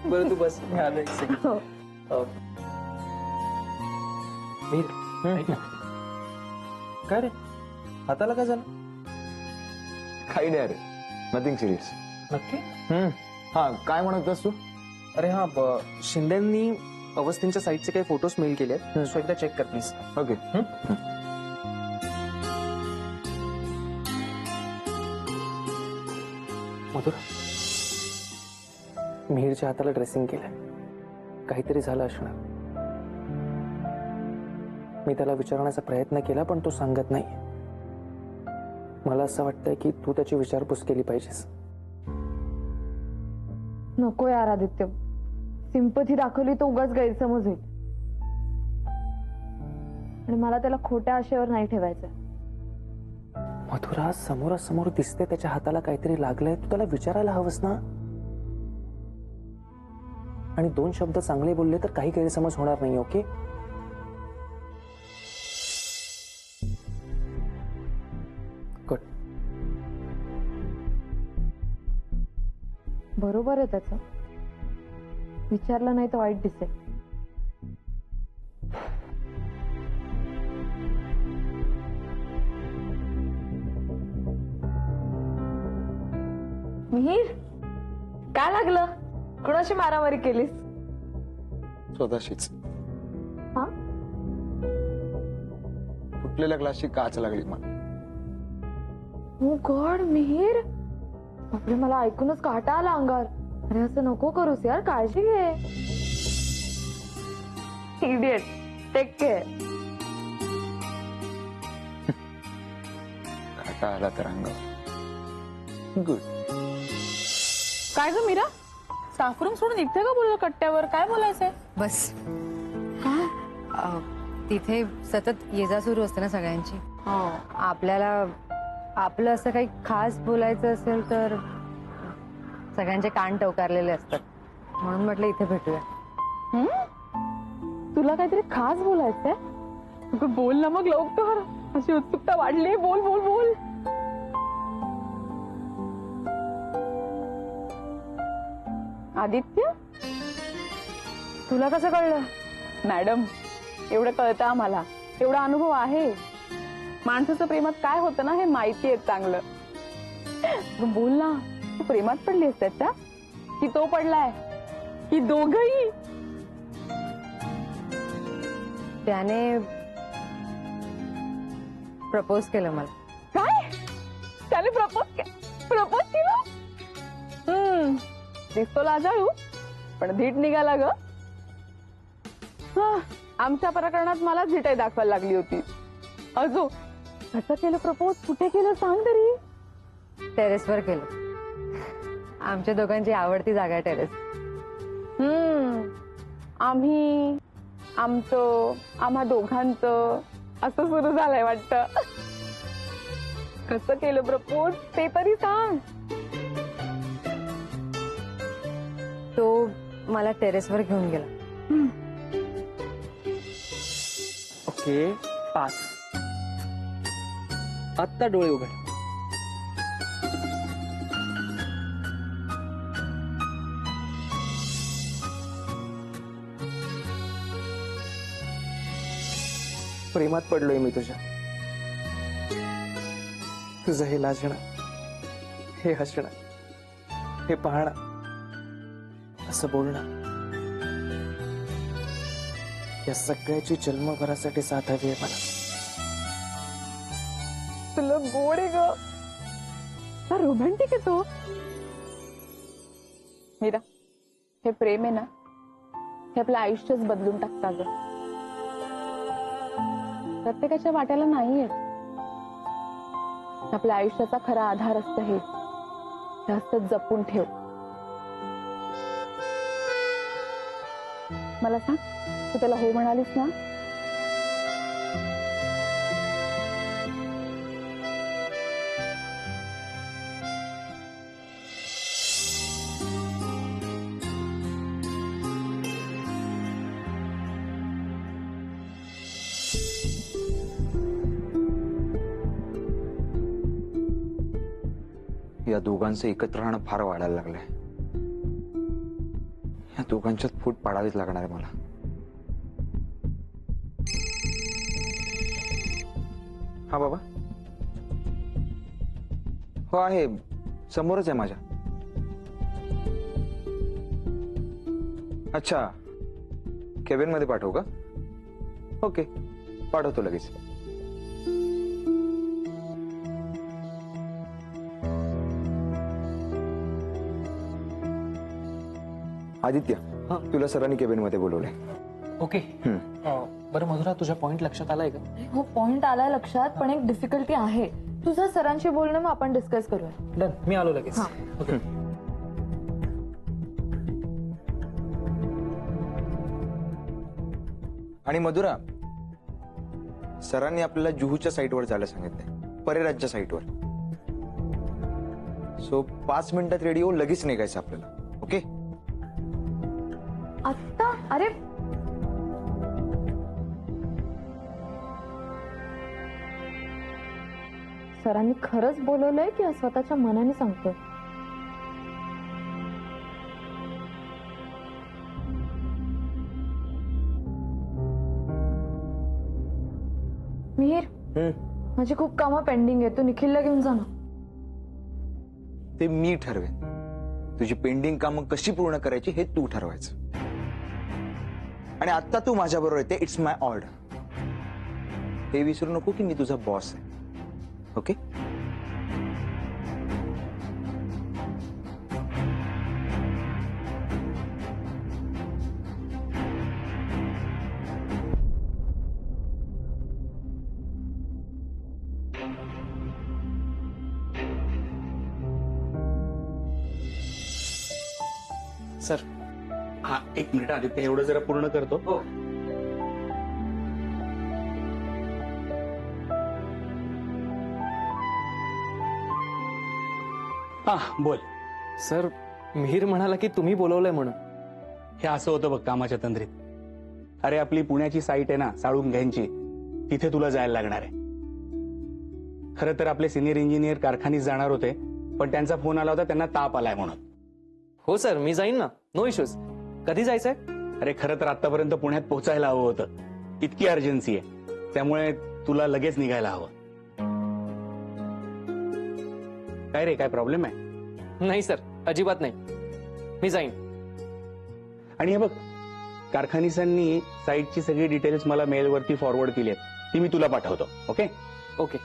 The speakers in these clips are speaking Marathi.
बरं तू बस, मी आलो एक सेकंड. काय रे, हाताला काय झालं? काही नाही रे, नथिंग सिरियस. नक्की? हा, काय म्हणत होतास तू? अरे हा, शिंदेंनी अवस्थींच्या साईटचे काही फोटोज मेल केले आहेत, सो एकदा चेक कर प्लीज. ओके. मधुरा, मिहीरच्या हाताला ड्रेसिंग केलंय. काहीतरी झालं असणार. मी त्याला विचारण्याचा प्रयत्न केला पण तो सांगत नाही. मला असं वाटतंय की तू त्याची विचारपूस केली पाहिजेस. नको यार आदित्य, सिंपथी दाखवली तर उगाच गैरसमज होईल आणि मला त्याला खोट्या आशेवर नाही ठेवायचं. मधुरा, समोरासमोर दिसते त्याच्या हाताला काहीतरी लागलंय, तू त्याला विचारायला हवंस ना. आणि 2 शब्द चांगले बोलले तर काही गैरसमज होणार नाही. ओके? गुड. बरोबर आहे त्याचं, विचारलं नाही तर वाईट दिसेल. मिहीर, काय लागलं? कुणाशी मारामारी केलीस? स्वतःशीच. हा? फुटलेल्या ग्लासची काच लागली मला. ओ गॉड मिहीर, बापरे, मला ऐकूनच काटा आला अंगावर. अरे असं नको करूस यार, काळजी घे. Idiot, take care. काटा आला तर अंगावर. गुड. काय ग मीरा, स्टाफ रूम सोडून इथे का बोलला कट्ट्यावर? काय बोलायचंय? बस तिथे सतत ये जा सुरू असते ना सगळ्यांची. आपल्याला आपलं असं काही खास बोलायचं असेल तर सगळ्यांचे कान टवकारलेले असतात, म्हणून म्हटलं इथे भेटूया. तुला काहीतरी खास बोलायचंय? अगं बोल ना मग लवकर, अशी उत्सुकता वाढली. बोल बोल बोल. आदित्य, तुला कसं कळलं? मॅडम, एवढं कळतं आम्हाला, एवढा अनुभव आहे. माणसाचं प्रेमात काय होतं ना हे माहिती आहे चांगलं. अगं बोल ना, तू प्रेमात पडलीस त्याच्या, की तो पडलाय, की दोघही? त्याने प्रपोज केलं मला. काय? त्याने प्रपोज केलं? दिसतो लाजाळू, पण धीट निघाला ग. आमच्या प्रकरणात मला झिटाई दाखवायला लागली होती. अजून कसं केलं प्रपोज, कुठे केलं सांग तरी. टेरेसवर केलं. आमच्या दोघांची आवडती जागा आहे टेरेस. आम्हा दोघांचं असं सुरू झालंय वाटतं. कसं केलं प्रपोज ते तरी सांग. तो मला टेरेसवर घेऊन गेला. Okay, pass. आत्ता डोळे उघड. प्रेमात पडलोय मी तुझ्या. तुझं हे लाजणं, हे हसणं, हे पाहणं, असं बोलणं, या सगळ्याची जन्मभरासाठी साथ हवी आहे मला. तुला गोड आहे ग, रोमॅन्टिक आहे तो. मीरा, हे प्रेम आहे ना, हे आपलं आयुष्यच बदलून टाकतं ग. प्रत्येकाच्या वाट्याला नाही येत. आपल्या आयुष्याचा खरा आधार असतं हे असतं. जपून ठेव. मला सांग, तू त्याला हो म्हणालीस ना? या दोघांचं एकत्र राहणं फार वाढायला लागलंय. या दोघांच्यात फूट पाडावीच लागणार आहे मला. हा बाबा. हो आहे, समोरच आहे माझ्या. अच्छा, केबिन मध्ये पाठवू का? ओके, पाठवतो लगेच. आदित्य, तुला सरांनी केबिन मध्ये बोलवलंय. ओके. बरं मधुरा, तुझ्या पॉइंट लक्षात आलाय का? हो, पॉइंट आलाय लक्षात, पण एक डिफिकल्टी आहे. तुझं सरांशी बोलणं मग आपण डिस्कस करूया. डन, मी आलो लगेच. हा. ओके. आणि मधुरा, सरांनी आपल्याला जुहूच्या साईटवर जायला सांगितलंय, परेराजच्या साईटवर. सो 5 मिनिटात रेडिओ लगेच निघायचं आपल्याला. ओके. आत्ता? अरे सरांनी खरंच बोलवलंय की स्वतःच्या मनाने सांगतोय? मिहीर, माझी खूप कामं पेंडिंग आहे. तू निखिलला घेऊन जा ना. ते मी ठरवेन. तुझी पेंडिंग कामं कशी पूर्ण करायची हे तू ठरवायचं. आणि आता तू माझ्या बरोबर येते, इट्स माय ऑर्डर. हे विसरू नको की मी तुझा बॉस आहे. ओके. सर. हा, एक मिनिट आदित्य, एवढं जरा पूर्ण करतो. हो. हा, बोल. सर, मिहीर म्हणाला की तुम्ही बोलवलंय म्हणून. हे असं होतं बघ कामाच्या तंद्रीत. अरे, आपली पुण्याची साईट आहे ना साळून घ्यायची, तिथे तुला जायला लागणार आहे. खरं तर आपले सिनियर इंजिनियर कारखान्यात जाणार होते, पण त्यांचा फोन आला होता, त्यांना ताप आलाय म्हणून. हो सर, मी जाईन ना, नो इश्यूज. कधी जायचंय? अरे, खरं तर आतापर्यंत पुण्यात पोहोचायला हवं होतं. इतकी अर्जन्सी आहे, त्यामुळे तुला लगेच निघायला हवं. काय रे, काय प्रॉब्लेम आहे? नाही सर, अजिबात नाही. मी जाईन. आणि हे बघ, कारखानीसांनी साईटची सगळी डिटेल्स मला मेलवरती फॉरवर्ड केली आहेत, ती मी तुला पाठवतो. ओके. ओके.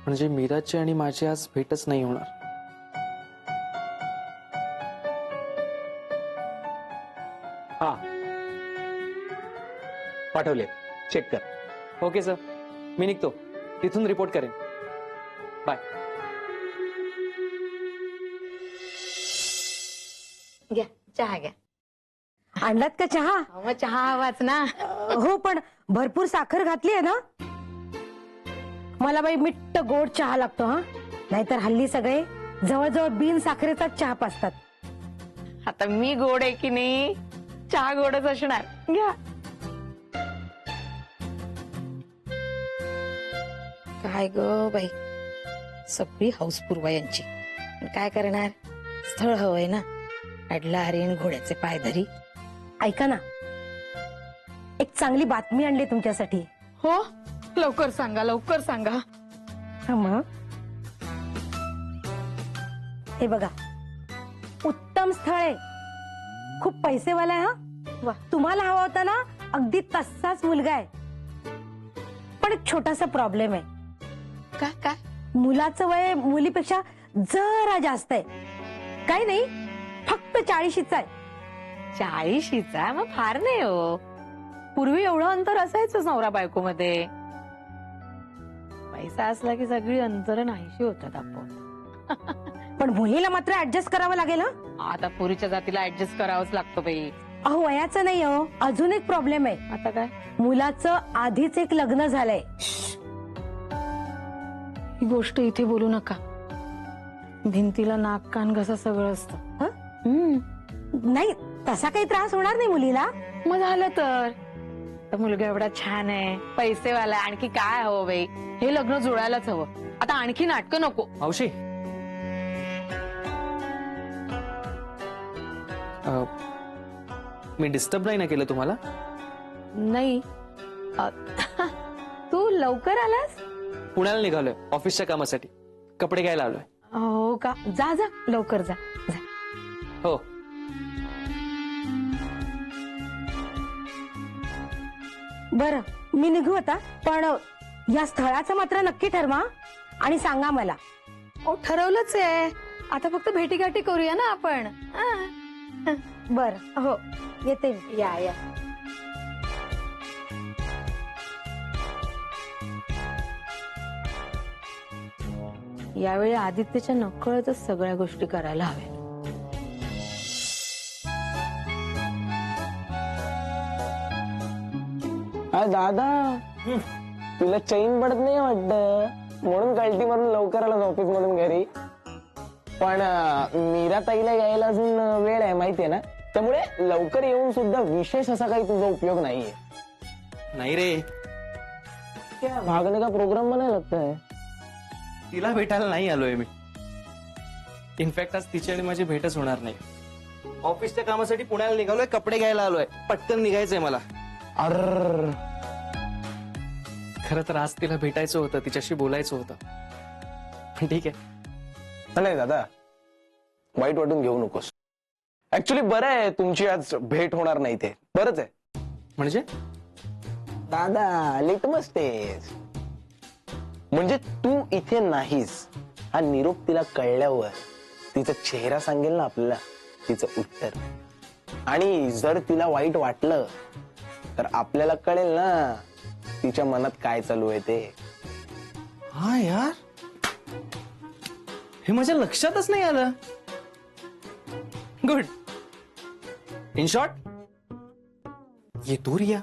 म्हणजे मीराची आणि माझी आज भेटच नाही होणार. हा, पाठवले, चेक कर. ओके सर, मी निघतो. तिथून रिपोर्ट करेन. बाय. घ्या चहा घ्या. आणलात का चहा? मग चहा हवाच ना. हो, पण भरपूर साखर घातली आहे ना? मला बाई मिट्ट गोड चहा लागतो. हा, नाहीतर हल्ली सगळे जवळजवळ बिन साखरेचा चहा पाजतात. आता मी गोड आहे की नाही, चहा गोडच असणार. घ्या. काय ग बाई, सगळी हाऊस पूर्वा यांची. पण काय करणार, स्थळ हवंय ना. अडला हरिण घोड्याचे पायधरी. ऐका ना, एक चांगली बातमी आणली तुमच्यासाठी. हो, लवकर सांगा, लवकर सांगा. हा मग, हे बघा, उत्तम स्थळ आहे, खूप पैसेवाला आहे. हा, तुम्हाला हवा होता ना, अगदी तसाच मुलगा आहे. पण एक छोटासा प्रॉब्लेम आहे. काय काय? मुलाचं वय मुलीपेक्षा जरा जास्त आहे. काही नाही, फक्त 40शीचा आहे. 40शीचा? मग फार नाही हो. पूर्वी एवढं अंतर असायचं नवरा बायको मध्ये. पैसा असला की सगळी अंतर नाहीशी होतात आपण. पण मुलीला मात्र ऍडजस्ट करावं लागेल. हा, आता पुरीच्या जातीला ऍडजस्ट करावंच लागतं बाई. अहो, वयाचं नाही हो, अजून एक प्रॉब्लेम आहे. आता काय? मुलाचं आधीच एक लग्न झालंय. ही गोष्ट इथे बोलू नका. भिंतीला नाक कान घसा सगळं असतं. नाही, तसा काही त्रास होणार नाही मुलीला. मग झालं तर मुलगा एवढा छान आहे, पैसेवाला आहे, आणखी काय हवं बाई. हे लग्न जुळायलाच हवं. आता आणखी नाटकं नको. मावशी, मी डिस्टर्ब नाही ना केलं तुम्हाला? नाही. तू लवकर आलास? पुण्याला निघालोय ऑफिसच्या कामासाठी, कपडे घ्यायला आलोय. हो का? जा जा लवकर जा. हो. बरं मी निघू आता, पण या स्थळाचं मात्र नक्की ठरवा आणि सांगा मला. ठरवलंच आहे, आता फक्त भेटीगाठी करूया ना आपण. बर हो येते मी. या या. यावेळी आदित्यच्या नकळतच सगळ्या गोष्टी करायला हव्या. दादा तुला चैन पडत नाही वाटत, म्हणून कल्टी मारून लवकर आलास ऑफिस मधून घरी. पण मीरा ताईला यायला अजून वेळ आहे माहितीये ना, त्यामुळे लवकर येऊन सुद्धा विशेष असा काही तुझा उपयोग नाहीये. नाही रे, क्या भागने का प्रोग्राम बनायला लागतंय. तिला भेटायला नाही आलोय मी. इनफॅक्ट आज तिची आणि माझी भेटच होणार नाही. ऑफिसच्या कामासाठी पुण्याला निघालोय, कपडे घ्यायला आलोय, पटकन निघायचंय मला. अर खरं तर आज तिला भेटायचं होतं, तिच्याशी बोलायचं होतं. पण ठीक आहे. नाही दादा, वाईट वाटून घेऊ नकोस. ऍक्च्युली बरं आहे तुमची आज भेट होणार नाही, ते बरंच आहे. म्हणजे दादा लिटमस टेस्ट म्हणजे तू इथे नाहीस हा निरोप तिला कळल्यावर तिचा चेहरा सांगेल ना आपल्याला तिचं उत्तर. आणि जर तिला वाईट वाटलं तर आपल्याला कळेल ना तिच्या मनात काय चालू आहे ते. हा यार, हे माझ्या लक्षातच नाही आलं. गुड. इन शॉर्ट, ये दूर या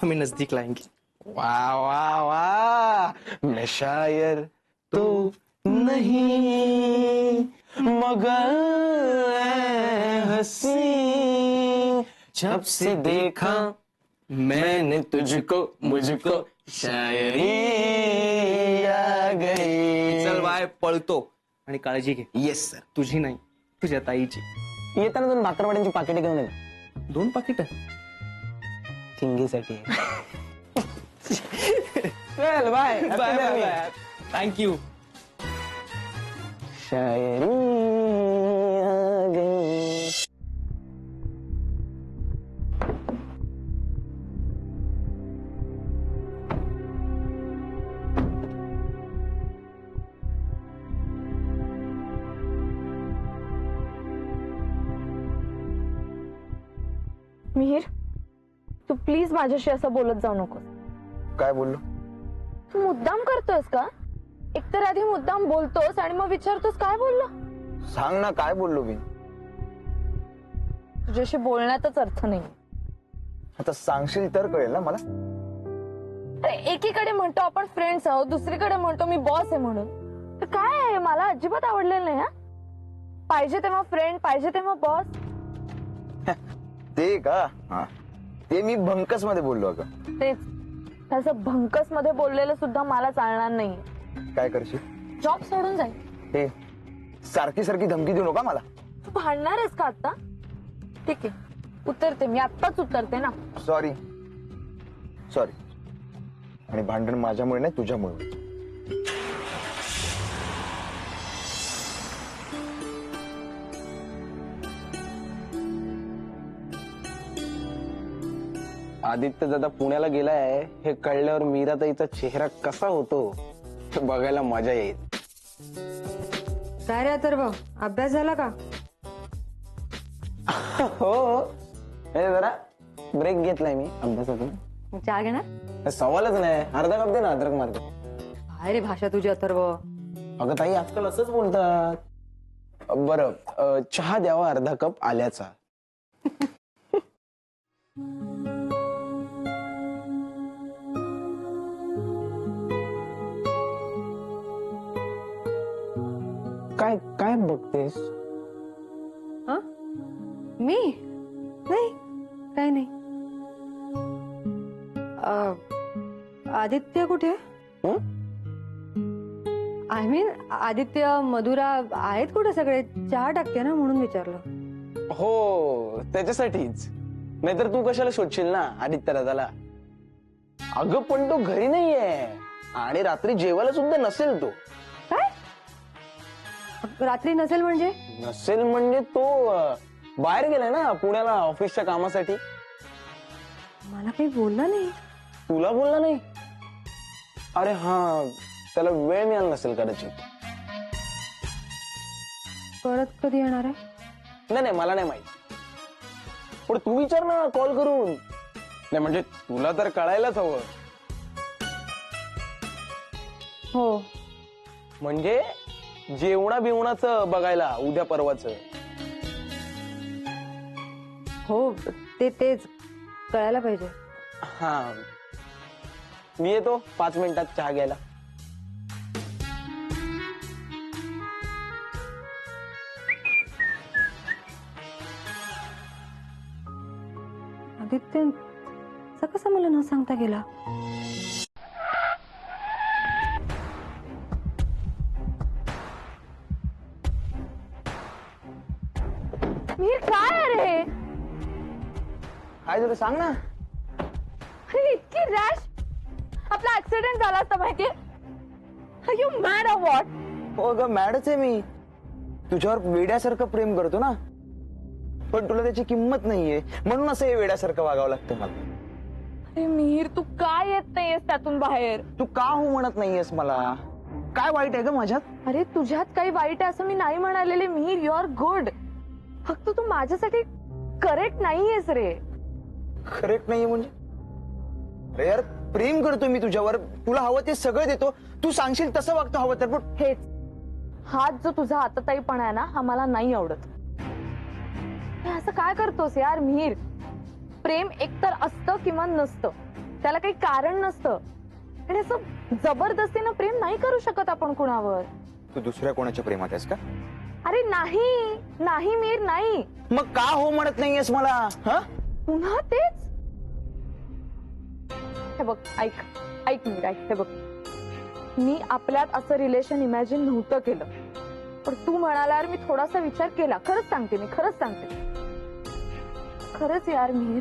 हमें नजदीक लाएंगे. वाह वाह वाह, मैं शायर तो नहीं मगर ऐ हंसी जब से देखा मैंने तुझको मुझको शायरी आ गई. चल बाय, पळतो. आणि काळजी घे. Yes sir. तुझी नाही, तुझ्या ताईची. येताना 2 भाकरवाड्यांची पाकिटे घेऊन ये. 2 पाकिट. चिंगीसाठी. चल बाय बाय. थँक्यू. शायरी आ गई. मिहीर, तू प्लीज माझ्याशी असं बोलत जाऊ नकोस. काय बोललो? तू मुद्दाम करतोस का? एकतर आधी मुद्दाम बोलतोस आणि मग विचारतोस काय बोललो. सांग ना, काय बोललो मी? तुझ्याशी बोलण्यातच अर्थ नाही. आता सांगशील तर कळेल ना मला. अरे एकीकडे म्हणतो आपण फ्रेंड्स आहोत, दुसरीकडे म्हणतो मी बॉस आहे म्हणून. तर काय आहे, मला अजिबात आवडलेलं नाही. हा, पाहिजे तेव्हा फ्रेंड, पाहिजे तेव्हा बॉस. ते का? हा, ते मी भंकस मध्ये बोललो. अगं तेच, तसं भंकस मध्ये बोललेलं सुद्धा मला चालणार नाही. काय करशील? जॉब सोडून जाईल. हे सारखी सारखी धमकी देऊ नका मला. तू भांडणार आहेस का आता? ठीक आहे, उतरते मी, आत्ताच उतरते ना. Sorry sorry. आणि भांडण माझ्यामुळे नाही, तुझ्यामुळे. आदित्य दादा पुण्याला गेलाय हे कळल्यावर मीराताईचा चेहरा कसा होतो हे बघायला मजा येईल. काय रे अथर्व, अभ्यास झाला का? हो, जरा ब्रेक घेतलाय मी अभ्यासातून. चहा घेणार? सवालच नाही, अर्धा कप दे ना अद्रक मार्ग. काय रे भाषा तुझी अथर्व. अगं ताई आजकाल असंच बोलतात. बरं, चहा द्यावा अर्धा कप आल्याचा. काय काय बघतेस? मी नाही, काय नाही. आदित्य कुठे? आय मीन आदित्य, मधुरा आहेत कुठे सगळे? चहा टाकते ना म्हणून विचारलं. हो त्याच्यासाठीच, नाहीतर तू कशाला शोधशील ना आदित्य दादाला. अगं पण तो घरी नाहीये आणि रात्री जेवायला सुद्धा नसेल. तो काय रात्री नसेल म्हणजे? नसेल म्हणजे तो बाहेर गेलाय ना पुण्याला ऑफिसच्या कामासाठी. मला काही बोलला नाही. तुला बोलला नाही? अरे हा, त्याला वेळ मिळाला नसेल कदाचित. परत कधी येणार आहे? नाही मला नाही माहित, पण तू विचार ना कॉल करून. नाही म्हणजे तुला तर कळायलाच हवं. हो. म्हणजे जेवणा बिवणाचं बघायला उद्या परवाचं. हो तेच कळायला पाहिजे. हा, मी येतो 5 मिनिटात चहा घ्यायला. आदित्य कसं मला न सांगता गेला? मिहीर काय अरे? काय झालं सांग ना. अरे इतकी रॅश. आपला ऍक्सिडेंट झाला असता माहितीये. Are you mad or what? हो ग, मॅडच आहे मी. तुझ्यावर वेड्यासारखं प्रेम करतो ना, पण तुला त्याची किंमत नाहीये म्हणून असं हे वेड्यासारखं वागावं लागतं मला. अरे मिहीर तू काय येत नाहीयेस त्यातून बाहेर? तू का हो म्हणत नाहीयेस मला? काय वाईट आहे ग माझ्यात? अरे तुझ्यात काही वाईट आहे असं मी नाही म्हणालेले मिहीर. You are good. फक्त तू माझ्यासाठी करेक्ट नाहीयेस रे. करेक्ट नाहीये म्हणजे? अरे यार, प्रेम करतो मी तुझ्यावर, तुला हवं ते सगळं देतो, तू सांगशील तसं वागतो हवं तर. पण हेच हाच जो तुझा आताताईपणा आहे ना, हा मला नाही आवडत. हे असं काय करतोस यार मिहीर? प्रेम एकतर असतं किंवा नसतं, त्याला काही कारण नसतं. आणि असं जबरदस्तीनं प्रेम नाही करू शकत आपण कुणावर. तू दुसऱ्या कोणाच्या प्रेमात आहेस का? अरे नाही मिहीर नाही. मग का हो म्हणत नाहीयेस मला? हा, पुन्हा तेच. हे बघ, ऐक मिहीर, ऐक. हे बघ, मी आपल्यात असं रिलेशन इमॅजिन नव्हतं केलं, पण तू म्हणाल्यावर मी थोडासा विचार केला. खरंच सांगते. खरंच यार मिहीर,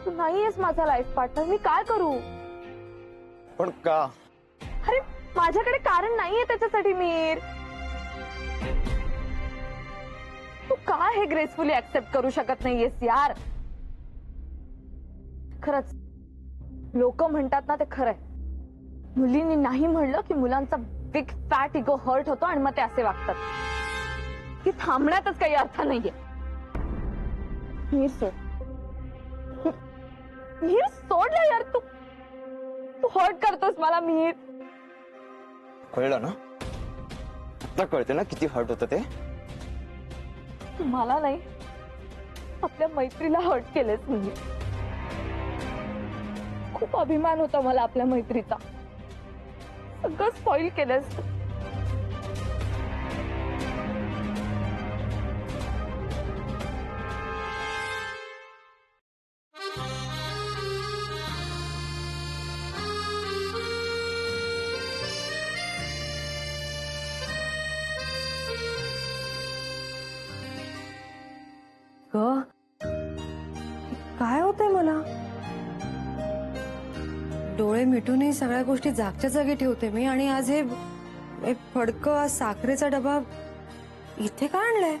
तू नाहीयेस माझा लाईफ पार्टनर. मी काय करू? पण का? अरे माझ्याकडे कारण नाहीये त्याच्यासाठी मिहीर. तू का हे ग्रेसफुली ऍक्सेप्ट करू शकत नाहीयेस यार? खरंच लोक म्हणतात ना, ते खरंय. मुलींनी नाही म्हणलं की मुलांचा बिग फॅट इगो हर्ट होतो आणि मग ते असे वागतात. की थांबण्यातच काही अर्थ नाहीये. मिहीर सोडलं यार. तू हर्ट करतोस मला मिहीर. कळलं ना? आता कळतं ना किती हर्ट होतं ते? मला नाही, आपल्या मैत्रीला हर्ट केलंस मिहीर. खूप अभिमान होता मला आपल्या मैत्रीचा. सगळं स्पॉइल केलंस. काय होतंय मला? डोळे मिटूनही सगळ्या गोष्टी जागच्या जागी ठेवते मी, आणि आज हे फडकं, आज साखरेचा डबा इथे का आणलाय?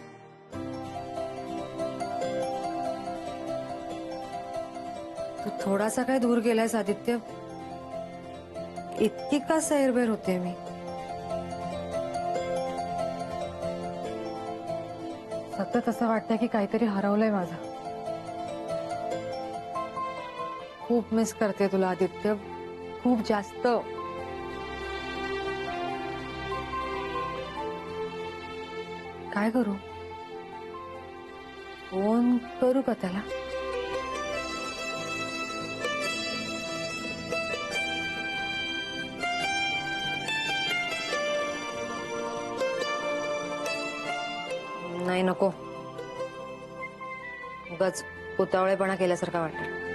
तू थोडासा काय दूर गेलायस आदित्य? इतकी का सैरभैर होते मी? सतत असं वाटतंय की काहीतरी हरवलंय माझं. खूप मिस करते तुला आदित्य, खूप जास्त. काय करू? फोन करू का त्याला? नाही, नको. उगाच पुतळेपणा केल्यासारखा वाटतं.